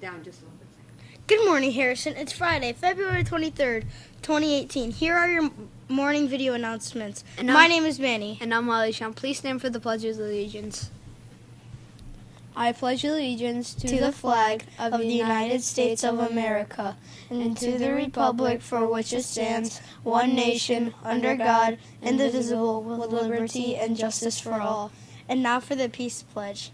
down just a little bit. Good morning, Harrison. It's Friday, February 23rd, 2018. Here are your morning video announcements. My name is Manny. And I'm Molly Sean. Please stand for the Pledge of Allegiance. I pledge allegiance to the flag of the United States of America and to the republic for which it stands, one nation, under God, indivisible, with liberty and justice for all. And now for the peace pledge.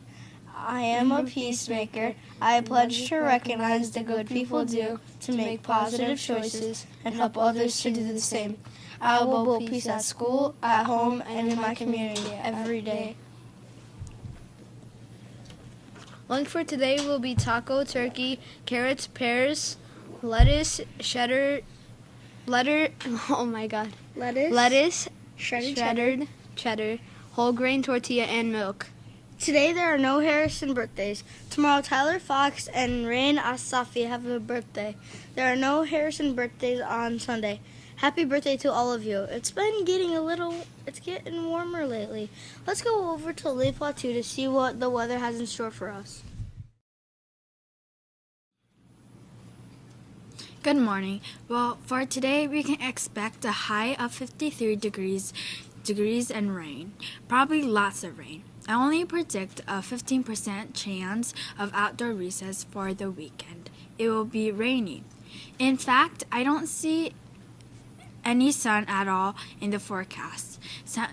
I am a peacemaker. I pledge to recognize the good people do, to make positive choices, and help others to do the same. I will build peace at school, at home, and in my community every day. Lunch for today will be taco, turkey, carrots, pears, lettuce, shredded, shredded cheddar, whole grain tortilla, and milk. Today there are no Harrison birthdays. Tomorrow Tyler Fox and Rain Asafi have a birthday. There are no Harrison birthdays on Sunday. Happy birthday to all of you. It's getting warmer lately. Let's go over to Lake Plateau to see what the weather has in store for us. Good morning. Well, for today we can expect a high of 53 degrees and rain. Probably lots of rain. I only predict a 15% chance of outdoor recess for the weekend. It will be raining. In fact, I don't see any sun at all in the forecast.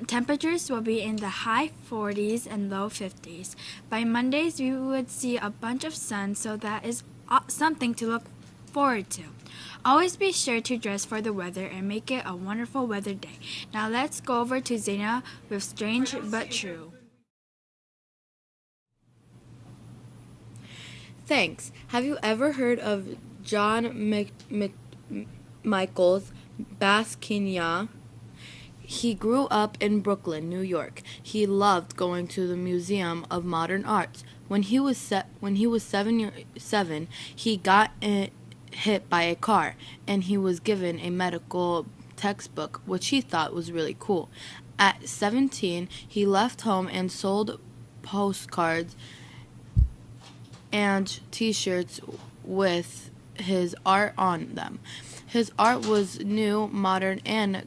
Temperatures will be in the high 40s and low 50s. By Mondays, we would see a bunch of sun, so that is something to look forward to. Always be sure to dress for the weather and make it a wonderful weather day. Now let's go over to Zena with Strange But True. Thanks. Have you ever heard of John Michaels Basquiat? He grew up in Brooklyn, New York. He loved going to the Museum of Modern Arts. When he was 7, he got hit by a car, and he was given a medical textbook, which he thought was really cool. At 17, he left home and sold postcards and t-shirts with his art on them. His art was new, modern, and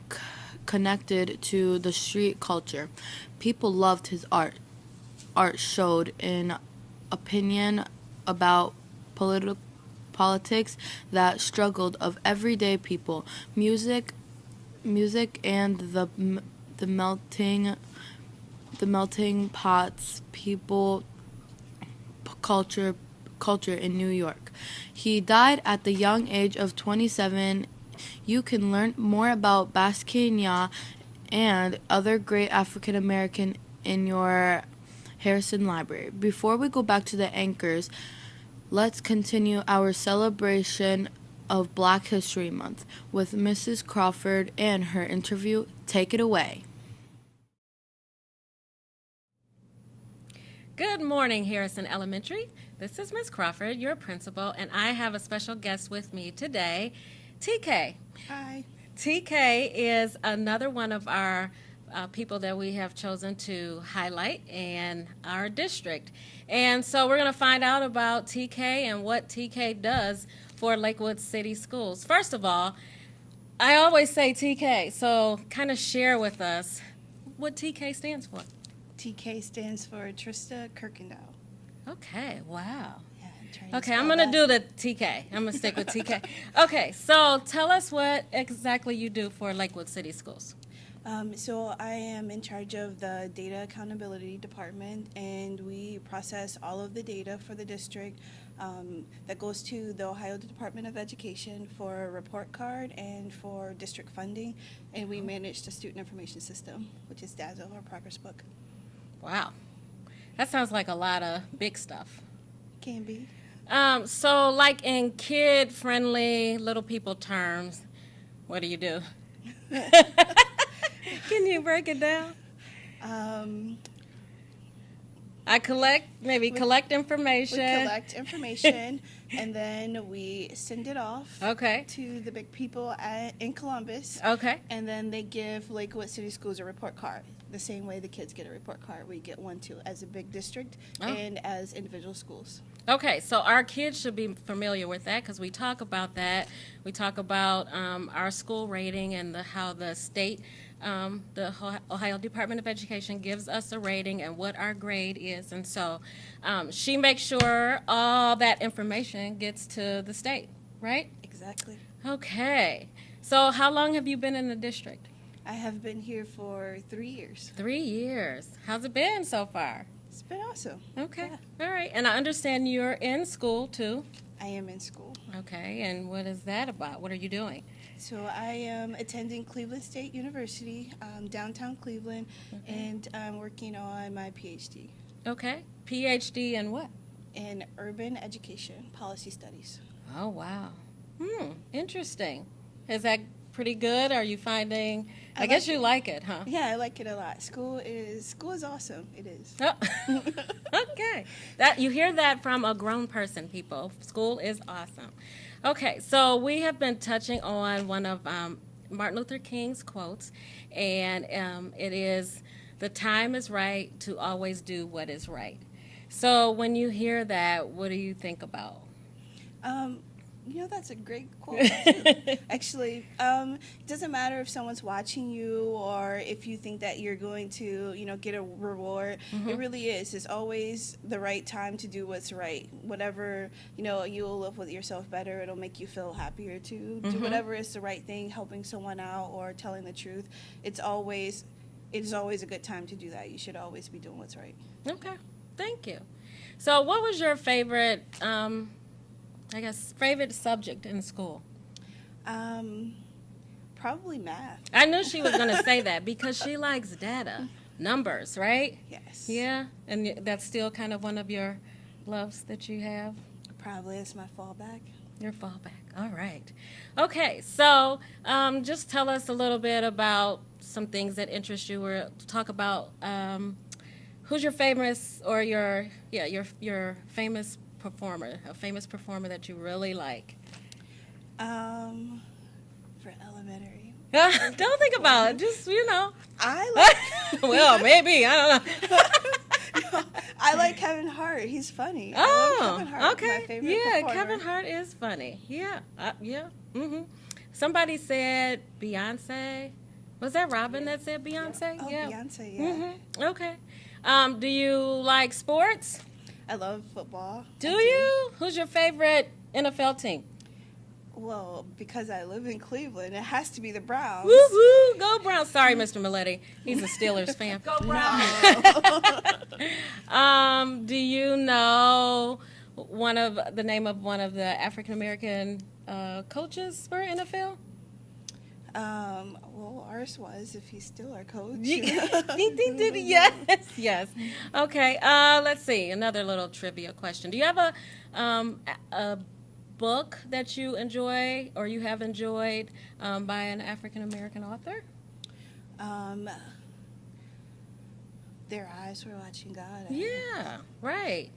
connected to the street culture. People loved his art. Art showed an opinion about politics that struggled of everyday people, music and the melting pots, people, culture in New York. He died at the young age of 27. You can learn more about Basquiat and other great African American in your Harrison Library. Before we go back to the anchors, let's continue our celebration of Black History Month with Mrs. Crawford and her interview. Take it away. Good morning, Harrison Elementary. This is Ms. Crawford, your principal, and I have a special guest with me today, TK. Hi. TK is another one of our people that we have chosen to highlight in our district. And so we're going to find out about TK and what TK does for Lakewood City Schools. First of all, I always say TK, so kind of share with us what TK stands for. TK stands for Trista Kirkendall. Okay, wow. Yeah, okay, I'm going to do the TK. I'm going to stick with TK. Okay, so tell us what exactly you do for Lakewood City Schools. So I am in charge of the Data Accountability Department, and we process all of the data for the district that goes to the Ohio Department of Education for a report card and for district funding, and we manage the Student Information System, which is DASO, our progress book. Wow. That sounds like a lot of big stuff. Can be. So like in kid-friendly little people terms, what do you do? Can you break it down? I collect information. We collect information, and then we send it off to the big people in Columbus. Okay. And then they give Lakewood City Schools a report card. the same way the kids get a report card. We get one too, as a big district Oh. and as individual schools. Okay, so our kids should be familiar with that because we talk about that. We talk about our school rating and how the state, the Ohio Department of Education gives us a rating and what our grade is. And so she makes sure all that information gets to the state, right? Exactly. Okay. So how long have you been in the district? I have been here for 3 years. 3 years. How's it been so far? It's been awesome. Okay. All right. And I understand you're in school too. I am in school. Okay. And what is that about? What are you doing? So I am attending Cleveland State University, downtown Cleveland, and I'm working on my PhD Okay. PhD in what? in urban education policy studies. Oh, wow. Interesting. Is that pretty good? Are you finding, I guess you like it, huh? Yeah, I like it a lot. School is awesome. It is. Oh. Okay. You hear that from a grown person, people. School is awesome. Okay, so we have been touching on one of Martin Luther King's quotes, and it is, "The time is right to always do what is right." So when you hear that, what do you think about? That's a great quote, too. Actually, it doesn't matter if someone's watching you or if you think that you're going to, get a reward. It really is. It's always the right time to do what's right. Whatever, you'll live with yourself better. It'll make you feel happier to do whatever is the right thing, helping someone out or telling the truth. It's always a good time to do that. You should always be doing what's right. Okay, thank you. So what was your favorite, favorite subject in school? Probably math. I knew she was going to say that because she likes data, numbers, right? Yes. Yeah, and that's still kind of one of your loves that you have? Probably is my fallback. Your fallback. All right. Okay, so just tell us a little bit about some things that interest you. We'll talk about who's your famous or your famous performer, a famous performer that you really like. For elementary. Don't think about it. Just, I like well, maybe. I don't know. I like Kevin Hart. He's funny. I love Kevin Hart. Okay. My favorite Yeah, performer. Kevin Hart is funny. Yeah. Yeah. Somebody said Beyonce. Was that Robin that said Beyonce? Oh, Yeah. Beyonce, yeah. Okay. Do you like sports? I love football. Do you? Who's your favorite NFL team? Well, because I live in Cleveland, it has to be the Browns. Woo woo! Go Browns. Sorry, Mr. Milletti. He's a Steelers fan. Go Browns. Do you know the name of one of the African American coaches for NFL? Well, ours was, if he's still our coach. Yes, yes. Okay, let's see. Another little trivia question. Do you have a book that you enjoy or you have enjoyed by an African American author? Their Eyes Were Watching God. Yeah, right.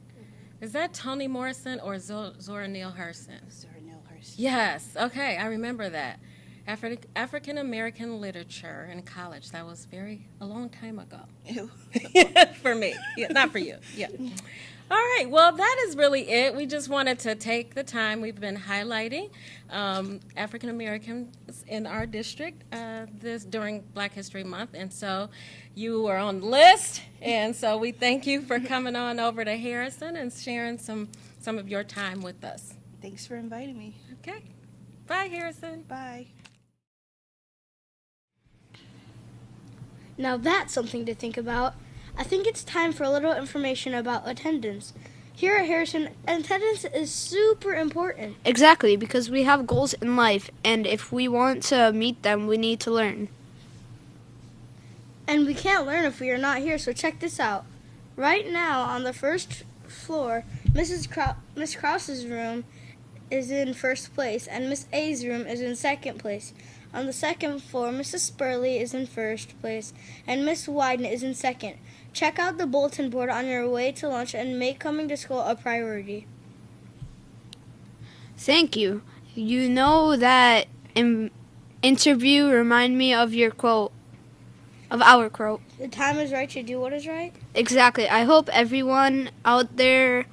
Is that Toni Morrison or Zora Neale Hurston? Zora Neale Hurston. Yes. Okay, I remember that. African American literature in college. That was a long time ago. Ew. For me. Yeah, not for you. Yeah. All right. Well, that is really it. We just wanted to take the time. We've been highlighting African Americans in our district during Black History Month, and so you were on the list. And so we thank you for coming on over to Harrison and sharing some of your time with us. Thanks for inviting me. Okay. Bye, Harrison. Bye. Now that's something to think about. I think it's time for a little information about attendance. Here at Harrison, attendance is super important. Exactly, because we have goals in life, and if we want to meet them, we need to learn. And we can't learn if we are not here, so check this out. Right now, on the first floor, Miss Krause's room is in first place, and Miss A's room is in second place. On the second floor, Mrs. Spurley is in first place, and Miss Wyden is in second. Check out the bulletin board on your way to lunch and make coming to school a priority. Thank you. That interview remind me of your quote. of our quote. The time is right to do what is right. Exactly. I hope everyone out there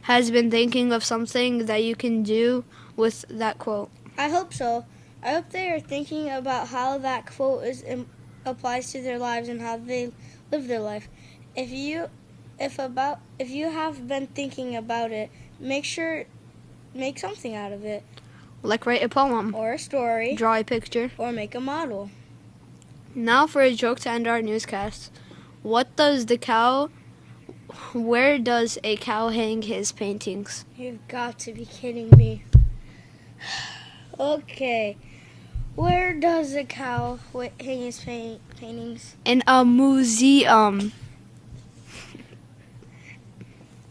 has been thinking of something that you can do with that quote. I hope so. I hope they are thinking about how that quote applies to their lives and how they live their life. If you have been thinking about it, make something out of it, Like write a poem, or a story, draw a picture. or make a model. Now for a joke to end our newscast. Where does a cow hang his paintings? You've got to be kidding me. Okay. Where does a cow hang his paintings? In a museum.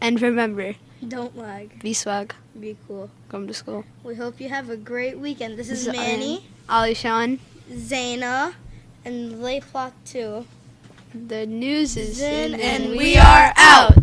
And remember, Don't lag. be swag, Be cool. come to school. We hope you have a great weekend. This is Manny, Alishan, Zaina, and Layplot too. the news is Zin, in and We are out.